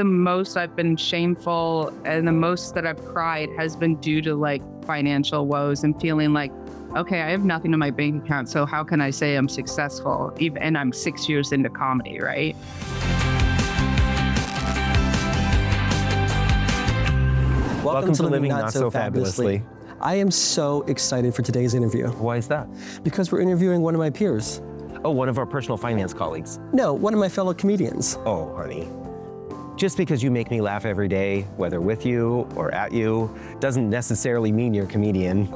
the most I've been shameful and the most that I've cried has been due to like financial woes and feeling like, okay, I have nothing in my bank account, so how can I say I'm successful? And I'm 6 years into comedy, right? Welcome to Living Not So Fabulously. I am so excited for today's interview. Why is that? Because we're interviewing one of my peers. Oh, one of our personal finance colleagues. No, one of my fellow comedians. Oh, honey. Just because you make me laugh every day, whether with you or at you, doesn't necessarily mean you're a comedian.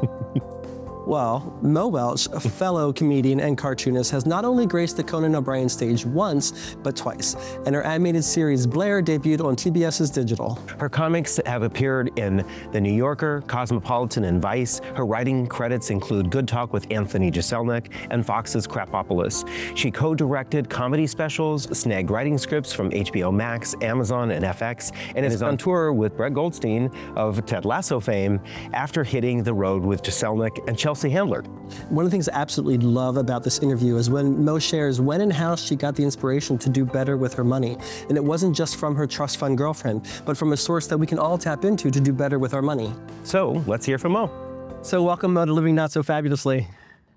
Well, Mo Welch, a fellow comedian and cartoonist, has not only graced the Conan O'Brien stage once, but twice. And her animated series, Blair, debuted on TBS's Digital. Her comics have appeared in The New Yorker, Cosmopolitan, and Vice. Her writing credits include Good Talk with Anthony Jeselnik and Fox's Crapopolis. She co-directed comedy specials, snagged writing scripts from HBO Max, Amazon, and FX, and is on tour with Brett Goldstein of Ted Lasso fame after hitting the road with Jeselnik and Chelsea Handler. One of the things I absolutely love about this interview is when Mo shares when and how she got the inspiration to do better with her money. And it wasn't just from her trust fund girlfriend, but from a source that we can all tap into to do better with our money. So let's hear from Mo. So welcome, Mo, to Living Not So Fabulously.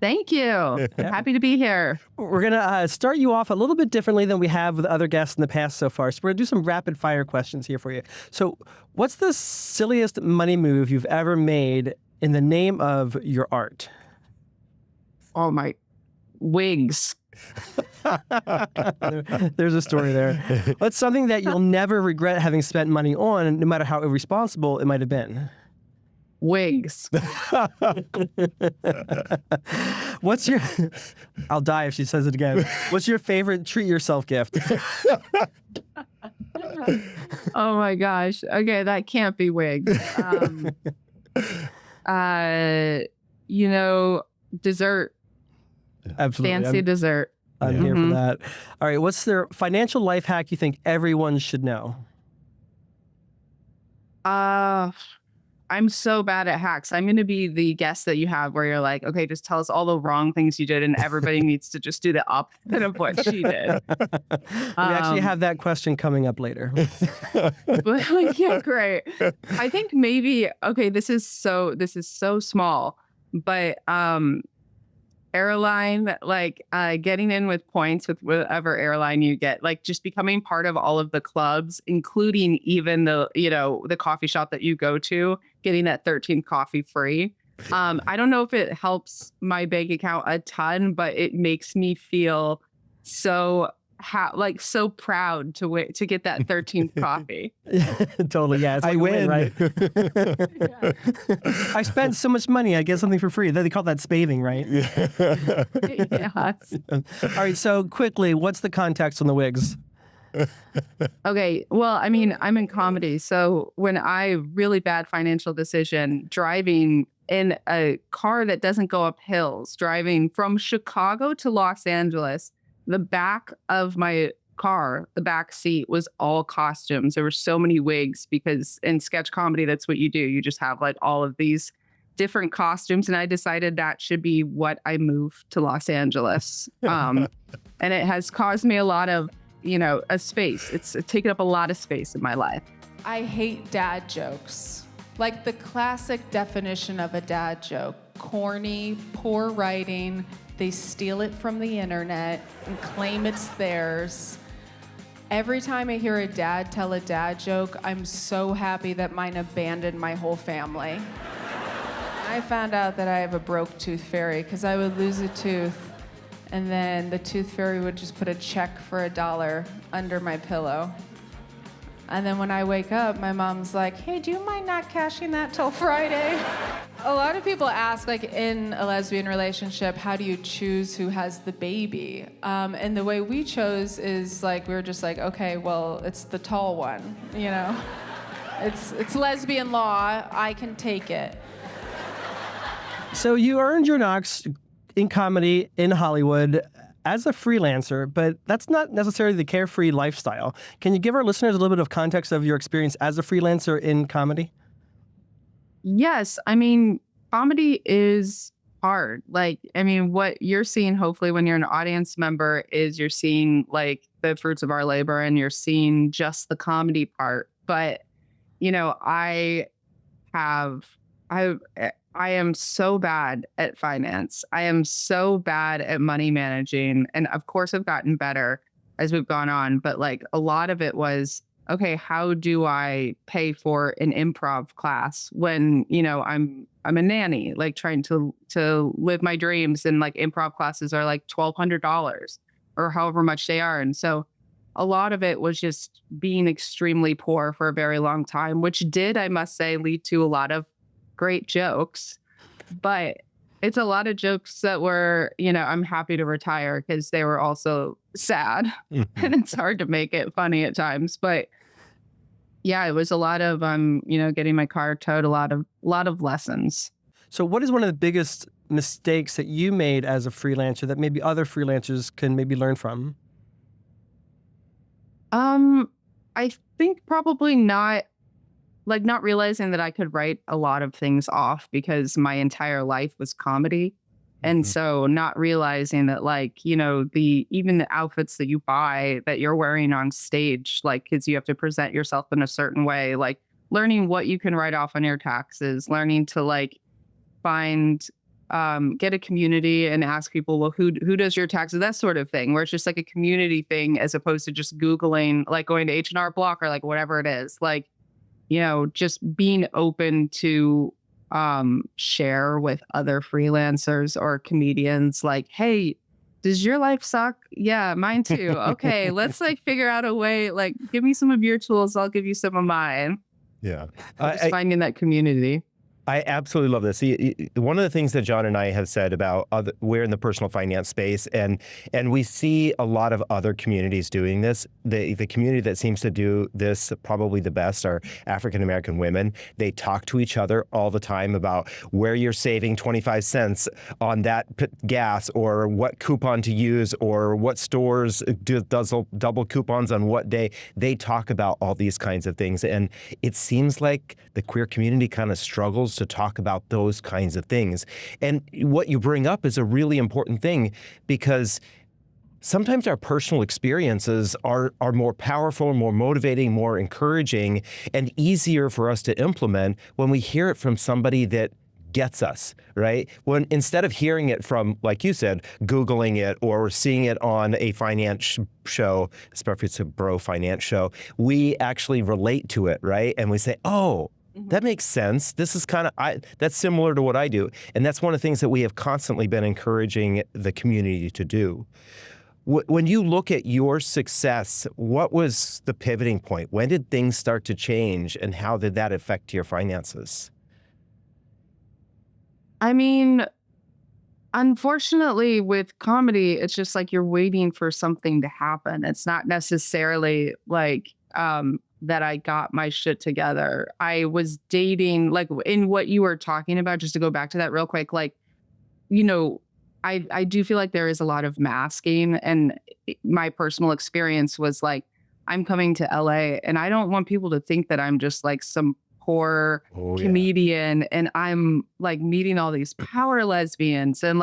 Thank you. Happy to be here. We're gonna start you off a little bit differently than we have with other guests in the past so far. So we're gonna do some rapid fire questions here for you. So what's the silliest money move you've ever made in the name of your art? Oh, my wigs. There's a story there. What's something that you'll never regret having spent money on, no matter how irresponsible it might have been? Wigs. What's your... I'll die if she says it again. What's your favorite treat yourself gift? Oh my gosh. Okay, that can't be wigs. Dessert. Absolutely. Fancy dessert. I'm here for that. All right, what's the financial life hack you think everyone should know? I'm so bad at hacks. I'm going to be the guest that you have where you're like, okay, just tell us all the wrong things you did and everybody needs to just do the opposite of what she did. We actually have that question coming up later. But yeah, great. I think maybe, okay, this is so small, but airline, like getting in with points with whatever airline you get, like just becoming part of all of the clubs, including even the coffee shop that you go to, getting that 13th coffee free. I don't know if it helps my bank account a ton, but it makes me feel so so proud to get that 13th coffee. Totally, yeah. It's like I win, right? I spent so much money, I get something for free. They call that spaving, right? Yes. All right, so quickly, what's the context on the wigs? Okay, well, I mean, I'm in comedy, so when really bad financial decision, driving in a car that doesn't go up hills, driving from Chicago to Los Angeles, the back of my car, the back seat was all costumes. There were so many wigs because in sketch comedy, that's what you do. You just have like all of these different costumes. And I decided that should be what I move to Los Angeles. And it has caused me a lot of, a space. It's taken up a lot of space in my life. I hate dad jokes. Like the classic definition of a dad joke: corny, poor writing. They steal it from the internet and claim it's theirs. Every time I hear a dad tell a dad joke, I'm so happy that mine abandoned my whole family. I found out that I have a broke tooth fairy because I would lose a tooth and then the tooth fairy would just put a check for $1 under my pillow. And then when I wake up, my mom's like, hey, do you mind not cashing that till Friday? A lot of people ask, like in a lesbian relationship, how do you choose who has the baby? And the way we chose is like, we were just like, okay, well, it's the tall one, It's lesbian law, I can take it. So you earned your knocks in comedy in Hollywood as a freelancer, but that's not necessarily the carefree lifestyle. Can you give our listeners a little bit of context of your experience as a freelancer in comedy? Yes. I mean, comedy is hard. What you're seeing, hopefully, when you're an audience member is you're seeing like the fruits of our labor and you're seeing just the comedy part. But, I have, I, I am so bad at finance. I am so bad at money managing. And of course, I've gotten better as we've gone on. But like a lot of it was, okay, how do I pay for an improv class when, I'm a nanny, like trying to live my dreams, and like improv classes are like $1,200 or however much they are. And so a lot of it was just being extremely poor for a very long time, which did, I must say, lead to a lot of great jokes. But it's a lot of jokes that were, I'm happy to retire because they were also sad and it's hard to make it funny at times. But yeah, it was a lot of, getting my car towed, a lot of lessons. So what is one of the biggest mistakes that you made as a freelancer that maybe other freelancers can maybe learn from? I think probably not realizing that I could write a lot of things off because my entire life was comedy. And so not realizing that even the outfits that you buy that you're wearing on stage, because you have to present yourself in a certain way, like learning what you can write off on your taxes, learning to find, get a community and ask people, well, who does your taxes, that sort of thing, where it's just like a community thing as opposed to just Googling, like going to H&R Block or like whatever it is, just being open to share with other freelancers or comedians, like, hey, does your life suck? Yeah, mine too. Okay, let's figure out a way, give me some of your tools, I'll give you some of mine. Yeah. Just finding that community. I absolutely love this. One of the things that John and I have said about we're in the personal finance space, and we see a lot of other communities doing this. The community that seems to do this probably the best are African American women. They talk to each other all the time about where you're saving 25 cents on that gas, or what coupon to use, or what stores does double coupons on what day. They talk about all these kinds of things, and it seems like the queer community kind of struggles to talk about those kinds of things. And what you bring up is a really important thing, because sometimes our personal experiences are more powerful, more motivating, more encouraging, and easier for us to implement when we hear it from somebody that gets us, right? When instead of hearing it from, like you said, Googling it or seeing it on a finance show, especially if it's a bro finance show, we actually relate to it, right? And we say, oh, that makes sense. This is that's similar to what I do. And that's one of the things that we have constantly been encouraging the community to do. When you look at your success, what was the pivoting point? When did things start to change, and how did that affect your finances? I mean, unfortunately, with comedy, it's just you're waiting for something to happen. It's not necessarily that I got my shit together. I was dating, in what you were talking about, just to go back to that real quick, I do feel like there is a lot of masking. And my personal experience was I'm coming to LA and I don't want people to think that I'm just some poor comedian and I'm meeting all these power lesbians, and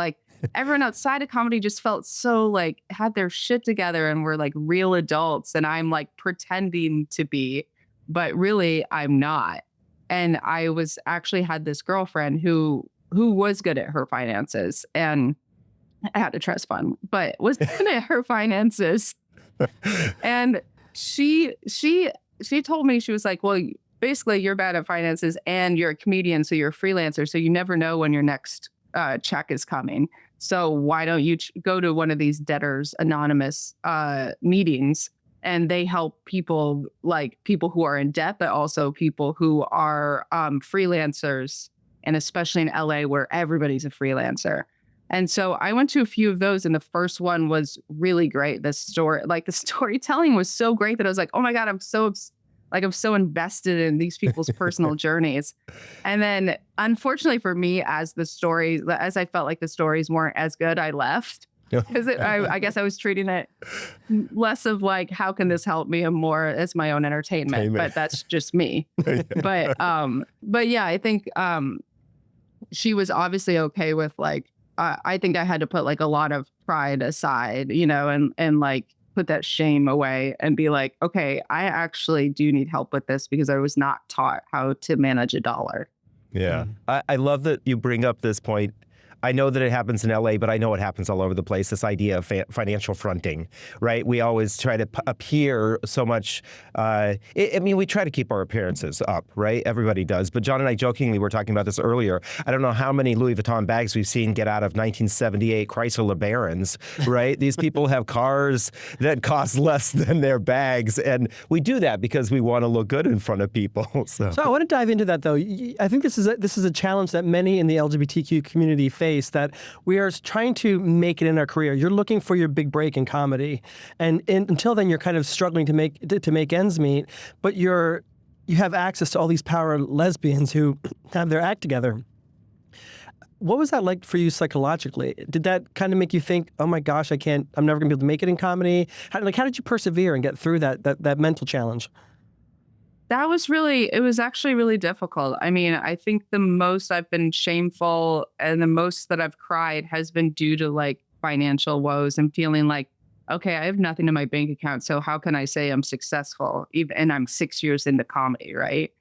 everyone outside of comedy just felt so had their shit together and were real adults, and I'm pretending to be, but really I'm not. And I was actually had this girlfriend who was good at her finances, and I had a trust fund, but was good at her finances. And she told me, she was like, well, basically you're bad at finances and you're a comedian, so you're a freelancer, so you never know when your next check is coming. So why don't you go to one of these debtors anonymous meetings, and they help people people who are in debt, but also people who are freelancers, and especially in LA where everybody's a freelancer. And so I went to a few of those, and the first one was really great. The storytelling was so great that I was like, oh my God, I'm so invested in these people's personal journeys. And then unfortunately for me, as I felt like the stories weren't as good, I left. Because I guess I was treating it less of how can this help me, and more as my own entertainment. But that's just me. But yeah, I think she was obviously okay with I think I had to put a lot of pride aside, and put that shame away and be like, okay, I actually do need help with this because I was not taught how to manage a dollar. Yeah. I love that you bring up this point. I know that it happens in LA, but I know it happens all over the place, this idea of financial fronting, right? We always try to appear so much. I mean, we try to keep our appearances up, right? Everybody does. But John and I jokingly were talking about this earlier. I don't know how many Louis Vuitton bags we've seen get out of 1978 Chrysler LeBarons, right? These people have cars that cost less than their bags. And we do that because we want to look good in front of people. So I want to dive into that, though. I think this is a challenge that many in the LGBTQ community face, that we are trying to make it in our career. You're looking for your big break in comedy, and until then, you're kind of struggling to make ends meet. But you have access to all these power lesbians who have their act together. What was that like for you psychologically? Did that kind of make you think, oh my gosh, I'm never gonna be able to make it in comedy? How did you persevere and get through that mental challenge? It was actually really difficult. I mean, I think the most I've been shameful and the most that I've cried has been due to like financial woes and feeling like, okay, I have nothing in my bank account. So how can I say I'm successful? And I'm 6 years into comedy, right?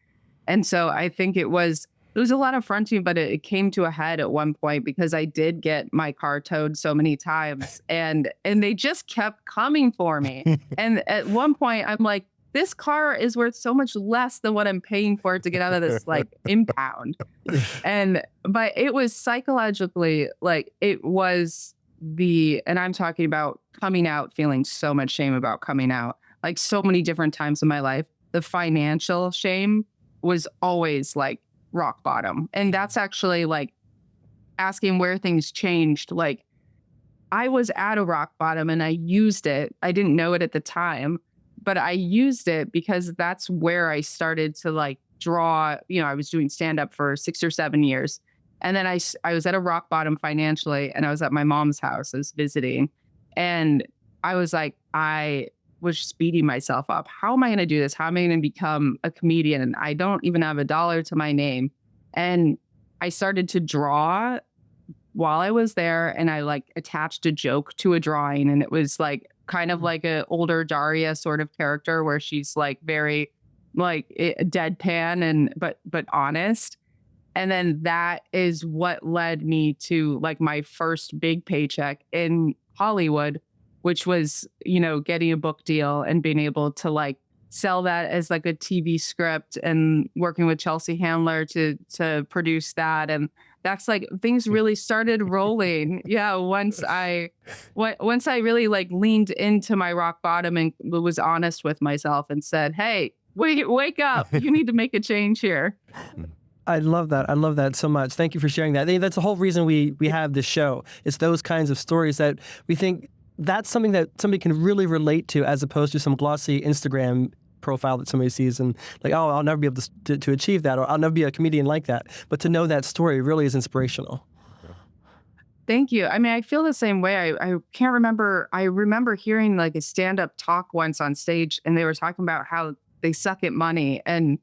And so I think it was a lot of fronting, but it came to a head at one point because I did get my car towed so many times and they just kept coming for me. And at one point I'm like, this car is worth so much less than what I'm paying for it to get out of this like impound. But it was psychologically like and I'm talking about coming out, feeling so much shame about coming out, like so many different times in my life. The financial shame was always like rock bottom. And that's actually like asking where things changed. Like I was at a rock bottom and I used it. I didn't know it at the time, but I used it because that's where I started to like draw, I was doing stand up for 6 or 7 years. And then I was at a rock bottom financially and I was at my mom's house, I was visiting. And I was like, I was just beating myself up. How am I going to do this? How am I going to become a comedian? And I don't even have $1 to my name. And I started to draw while I was there and I like attached a joke to a drawing. And it was like, kind of like a older Daria sort of character where she's like very like deadpan but honest. And then that is what led me to like my first big paycheck in Hollywood, which was, getting a book deal and being able to like sell that as like a TV script and working with Chelsea Handler to produce that. And that's like things really started rolling. Yeah. Once I really like leaned into my rock bottom and was honest with myself and said, hey, wake up. You need to make a change here. I love that. I love that so much. Thank you for sharing that. I think that's the whole reason we have this show. It's those kinds of stories that we think that's something that somebody can really relate to, as opposed to some glossy Instagram profile that somebody sees and like, oh, I'll never be able to achieve that, or I'll never be a comedian like that. But to know that story really is inspirational. Thank you. I mean, I feel the same way. I can't remember. I remember hearing like a stand-up talk once on stage and they were talking about how they suck at money. And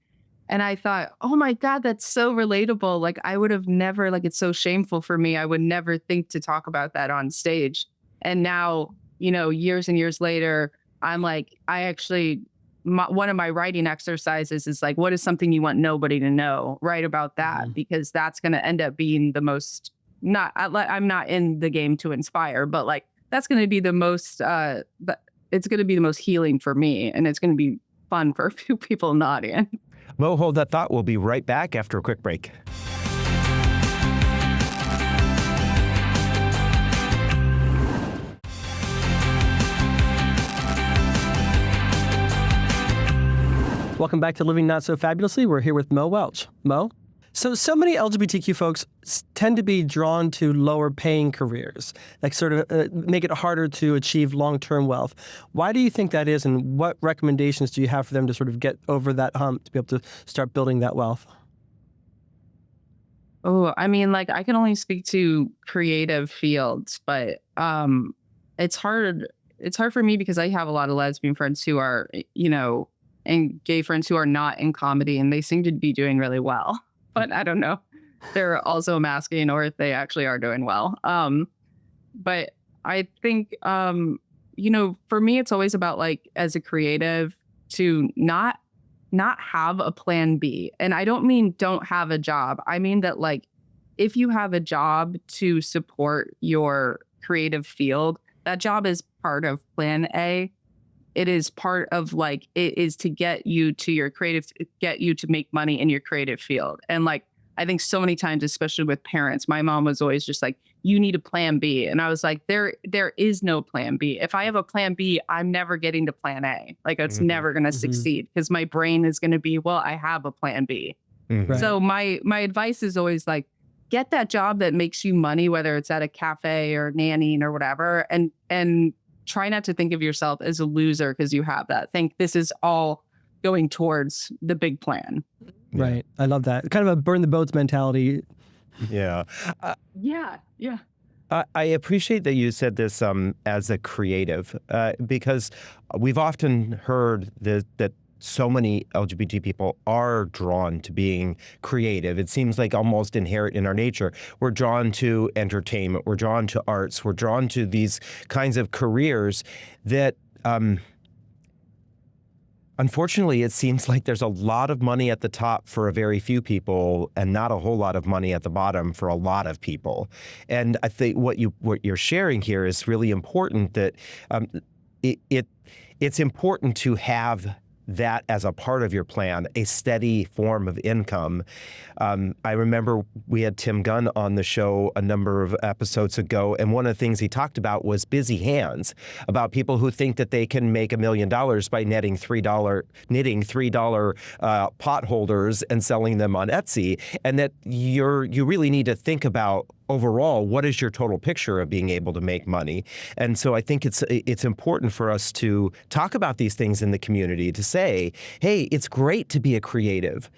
I thought, oh my God, that's so relatable. Like I would have never, like, it's so shameful for me. I would never think to talk about that on stage. And now, years and years later, I'm like, one of my writing exercises is like, what is something you want nobody to know? Write about that, because that's going to end up being the most, I'm not in the game to inspire, but like, that's going to be the most, it's going to be the most healing for me. And it's going to be fun for a few people in the audience. Mo, hold that thought. We'll be right back after a quick break. Welcome back to Living Not So Fabulously. We're here with Mo Welch. Mo? So many LGBTQ folks tend to be drawn to lower paying careers, like sort of make it harder to achieve long-term wealth. Why do you think that is, and what recommendations do you have for them to sort of get over that hump to be able to start building that wealth? Oh, I mean, like I can only speak to creative fields, but it's hard. It's hard for me because I have a lot of lesbian friends who are, and gay friends who are not in comedy, and they seem to be doing really well. But I don't know. They're also masking or if they actually are doing well. But I think for me, it's always about like, as a creative, to not have a plan B. And I don't mean don't have a job. I mean that like, if you have a job to support your creative field, that job is part of plan A. It is part of like, it is to get you to your creative, get you to make money in your creative field. And like, I think so many times, especially with parents, my mom was always just like, you need a plan B. And I was like, there is no plan B. If I have a plan B, I'm never getting to plan A. Like it's never going to succeed because my brain is going to be, well, I have a plan B. Right. So my advice is always like, get that job that makes you money, whether it's at a cafe or nannying or whatever. And try not to think of yourself as a loser because you have that. Think this is all going towards the big plan. Right. I love that. Kind of a burn the boats mentality. Yeah. Yeah. I appreciate that you said this as a creative, because we've often heard that so many LGBT people are drawn to being creative. It seems like almost inherent in our nature. We're drawn to entertainment. We're drawn to arts. We're drawn to these kinds of careers that, unfortunately, it seems like there's a lot of money at the top for a very few people and not a whole lot of money at the bottom for a lot of people. And I think what you're sharing here is really important, that it's important to have that as a part of your plan, a steady form of income. I remember we had Tim Gunn on the show a number of episodes ago, and one of the things he talked about was busy hands, about people who think that they can make $1 million by knitting $3 pot holders and selling them on Etsy, and that you really need to think about overall, what is your total picture of being able to make money? And so I think it's important for us to talk about these things in the community, to say, hey, it's great to be a creative.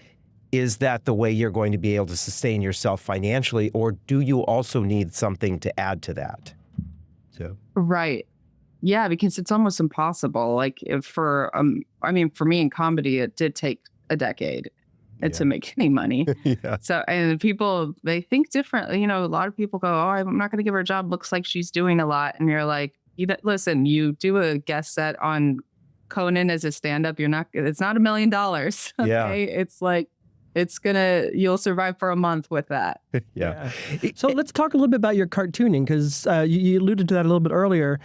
Is that the way you're going to be able to sustain yourself financially, or do you also need something to add to that? So Right. Yeah, because it's almost impossible. Like for me in comedy, it did take a decade to make any money. yeah. So, and people, they think differently. A lot of people go, oh, I'm not going to give her a job. Looks like she's doing a lot. And you're like, listen, you do a guest set on Conan as a stand-up. It's not $1 million. Okay? Yeah. It's like, you'll survive for a month with that. Yeah. So let's talk a little bit about your cartooning, because you alluded to that a little bit earlier.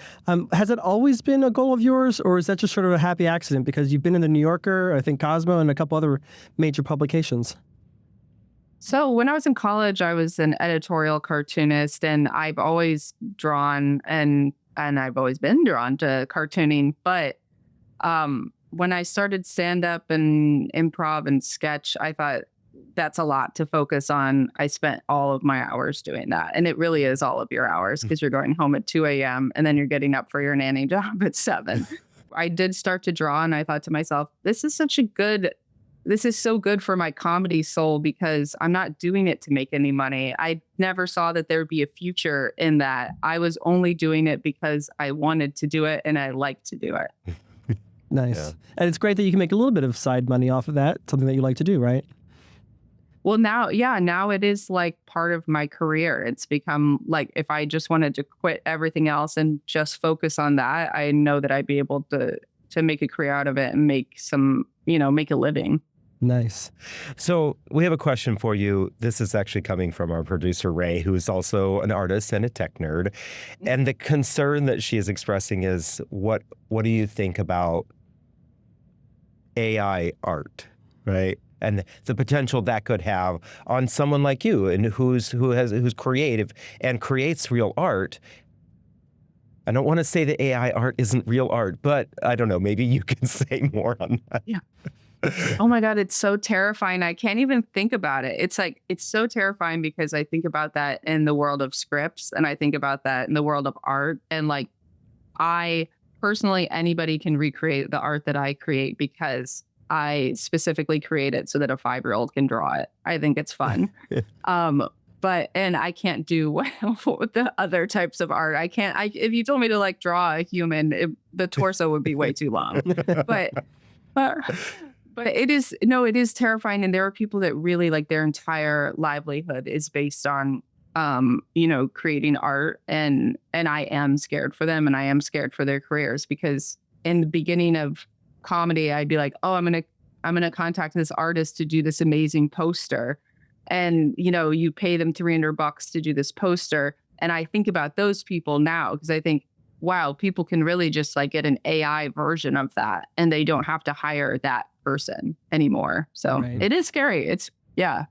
Has it always been a goal of yours, or is that just sort of a happy accident because you've been in the New Yorker, I think Cosmo, and a couple other major publications? So when I was in college, I was an editorial cartoonist, and I've always drawn and I've always been drawn to cartooning. But when I started stand-up and improv and sketch, I thought that's a lot to focus on. I spent all of my hours doing that. And it really is all of your hours, because you're going home at 2 a.m. and then you're getting up for your nanny job at 7. I did start to draw, and I thought to myself, this is so good for my comedy soul, because I'm not doing it to make any money. I never saw that there would be a future in that. I was only doing it because I wanted to do it and I liked to do it. Nice. Yeah. And it's great that you can make a little bit of side money off of that, something that you like to do, right? Well, now it is like part of my career. It's become like, if I just wanted to quit everything else and just focus on that, I know that I'd be able to make a career out of it and make a living. Nice. So we have a question for you. This is actually coming from our producer, Ray, who is also an artist and a tech nerd. And the concern that she is expressing is, what do you think about AI art, right? And the potential that could have on someone like you, and who's creative and creates real art. I don't want to say that AI art isn't real art, but I don't know, maybe you can say more on that. Yeah. Oh my God, it's so terrifying. I can't even think about it. It's so terrifying, because I think about that in the world of scripts, and I think about that in the world of art. And like, I personally, anybody can recreate the art that I create, because I specifically create it so that a 5-year-old can draw it. I think it's fun. And I can't do the other types of art. If you told me to like draw a human, the torso would be way too long. But it is terrifying. And there are people that really, like, their entire livelihood is based on creating art, and I am scared for them, and I am scared for their careers, because in the beginning of comedy, I'd be like, oh, I'm gonna contact this artist to do this amazing poster, and you pay them $300 to do this poster, and I think about those people now, because I think, wow, people can really just like get an AI version of that, and they don't have to hire that person anymore. So Right. It is scary. Yeah,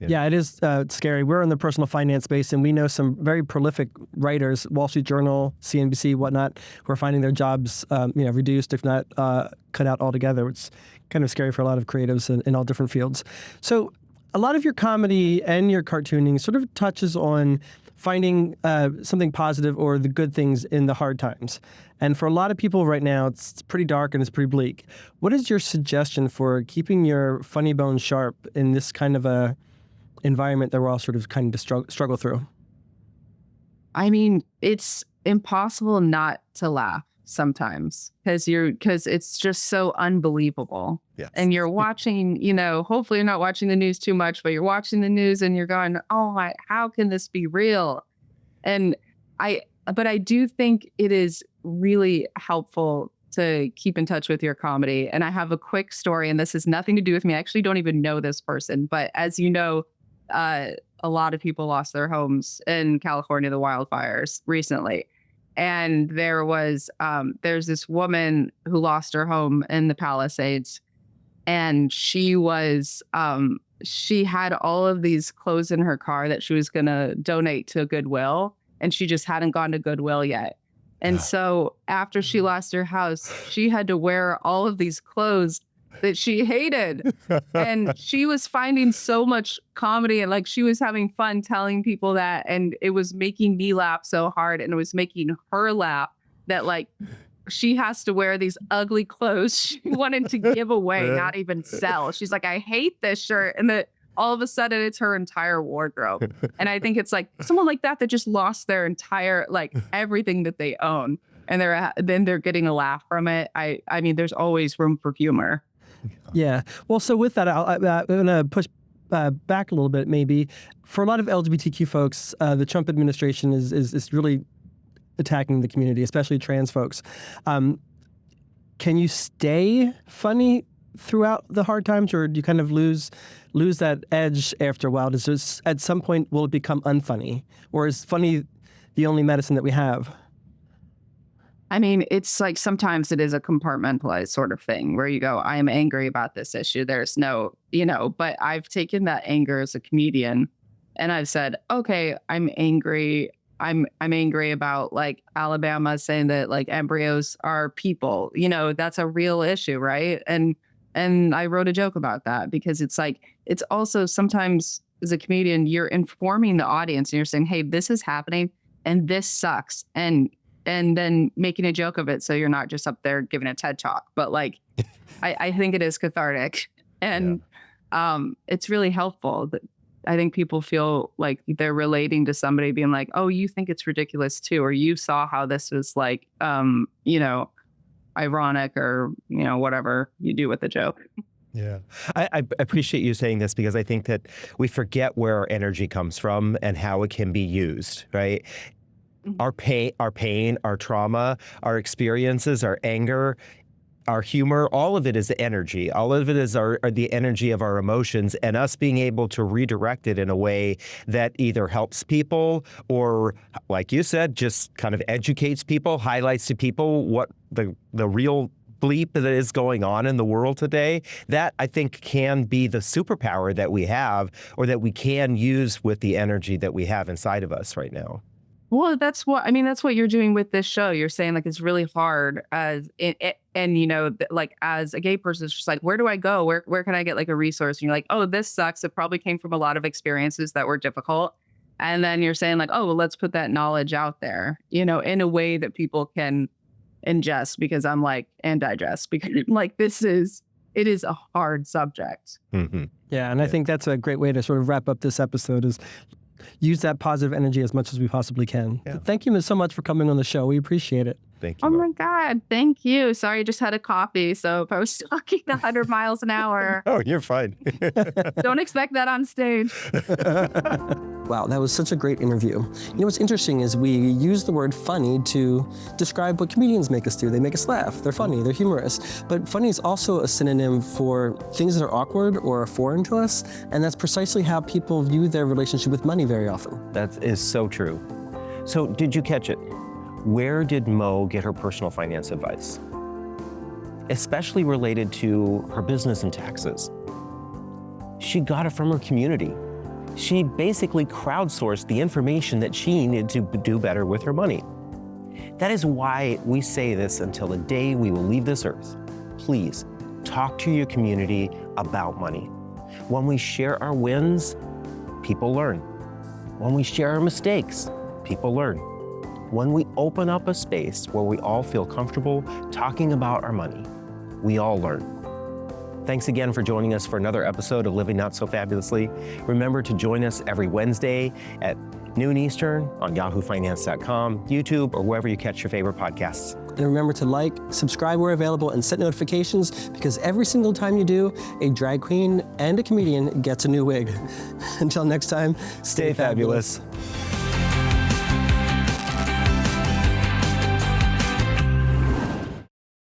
it is scary. We're in the personal finance space, and we know some very prolific writers, Wall Street Journal, CNBC, whatnot, who are finding their jobs, reduced, if not cut out altogether. It's kind of scary for a lot of creatives in all different fields. So a lot of your comedy and your cartooning sort of touches on finding something positive or the good things in the hard times. And for a lot of people right now, it's pretty dark and it's pretty bleak. What is your suggestion for keeping your funny bone sharp in this kind of a environment that we're all sort of kind of struggle through? I mean, it's impossible not to laugh sometimes, because it's just so unbelievable. Yes. And you're watching, hopefully you're not watching the news too much, but you're watching the news and you're going, oh, how can this be real? But I do think it is really helpful to keep in touch with your comedy. And I have a quick story, and this has nothing to do with me. I actually don't even know this person, but as you know, a lot of people lost their homes in California, the wildfires recently. And there's this woman who lost her home in the Palisades, and she had all of these clothes in her car that she was going to donate to Goodwill, and she just hadn't gone to Goodwill yet. And so after she lost her house, she had to wear all of these clothes that she hated. And she was finding so much comedy, and like she was having fun telling people that, and it was making me laugh so hard, and it was making her laugh that like she has to wear these ugly clothes she wanted to give away, not even sell. She's like, I hate this shirt. And that all of a sudden it's her entire wardrobe. And I think it's like someone like that just lost their entire, like everything that they own. And they're getting a laugh from it. I mean, there's always room for humor. Yeah. Well, so with that, I'm going to push back a little bit, maybe. For a lot of LGBTQ folks, the Trump administration is really attacking the community, especially trans folks. Can you stay funny throughout the hard times, or do you kind of lose that edge after a while? Does this, at some point, will it become unfunny? Or is funny the only medicine that we have? I mean, it's like sometimes it is a compartmentalized sort of thing where you go, I am angry about this issue. There's no, but I've taken that anger as a comedian and I've said, okay, I'm angry. I'm angry about like Alabama saying that like embryos are people, that's a real issue, right? And I wrote a joke about that because it's like, it's also sometimes as a comedian, you're informing the audience and you're saying, hey, this is happening and this sucks. And then making a joke of it. So you're not just up there giving a TED talk, but like, I think it is cathartic and it's really helpful. I think people feel like they're relating to somebody being like, oh, you think it's ridiculous too. Or you saw how this was like, ironic or, whatever you do with the joke. Yeah. I appreciate you saying this because I think that we forget where our energy comes from and how it can be used, right? Our pain, our trauma, our experiences, our anger, our humor, all of it is energy. All of it is the energy of our emotions, and us being able to redirect it in a way that either helps people or, like you said, just kind of educates people, highlights to people what the real bleep that is going on in the world today. That, I think, can be the superpower that we have or that we can use with the energy that we have inside of us right now. Well, that's what you're doing with this show. You're saying like it's really hard as like as a gay person, it's just like, where do I go? Where can I get like a resource? And you're like, oh, this sucks. It probably came from a lot of experiences that were difficult. And then you're saying like, oh, well, let's put that knowledge out there, in a way that people can ingest and digest because like it is a hard subject. Mm-hmm. Yeah. And I think that's a great way to sort of wrap up this episode is use that positive energy as much as we possibly can. Yeah. Thank you so much for coming on the show. We appreciate it. Thank you. Oh my God. Thank you. Sorry, I just had a coffee. So if I was talking 100 miles an hour. Oh, you're fine. Don't expect that on stage. Wow, that was such a great interview. You know what's interesting is we use the word funny to describe what comedians make us do. They make us laugh. They're funny, they're humorous. But funny is also a synonym for things that are awkward or foreign to us, and that's precisely how people view their relationship with money very often. That is so true. So did you catch it? Where did Mo get her personal finance advice? Especially related to her business and taxes. She got it from her community. She basically crowdsourced the information that she needed to do better with her money. That is why we say this until the day we will leave this earth. Please talk to your community about money. When we share our wins, people learn. When we share our mistakes, people learn. When we open up a space where we all feel comfortable talking about our money, we all learn. Thanks again for joining us for another episode of Living Not So Fabulously. Remember to join us every Wednesday at noon Eastern on yahoofinance.com, YouTube, or wherever you catch your favorite podcasts. And remember to like, subscribe where available, and set notifications, because every single time you do, a drag queen and a comedian gets a new wig. Until next time, stay fabulous.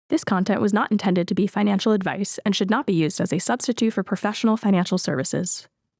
This content was not intended to be financial advice and should not be used as a substitute for professional financial services.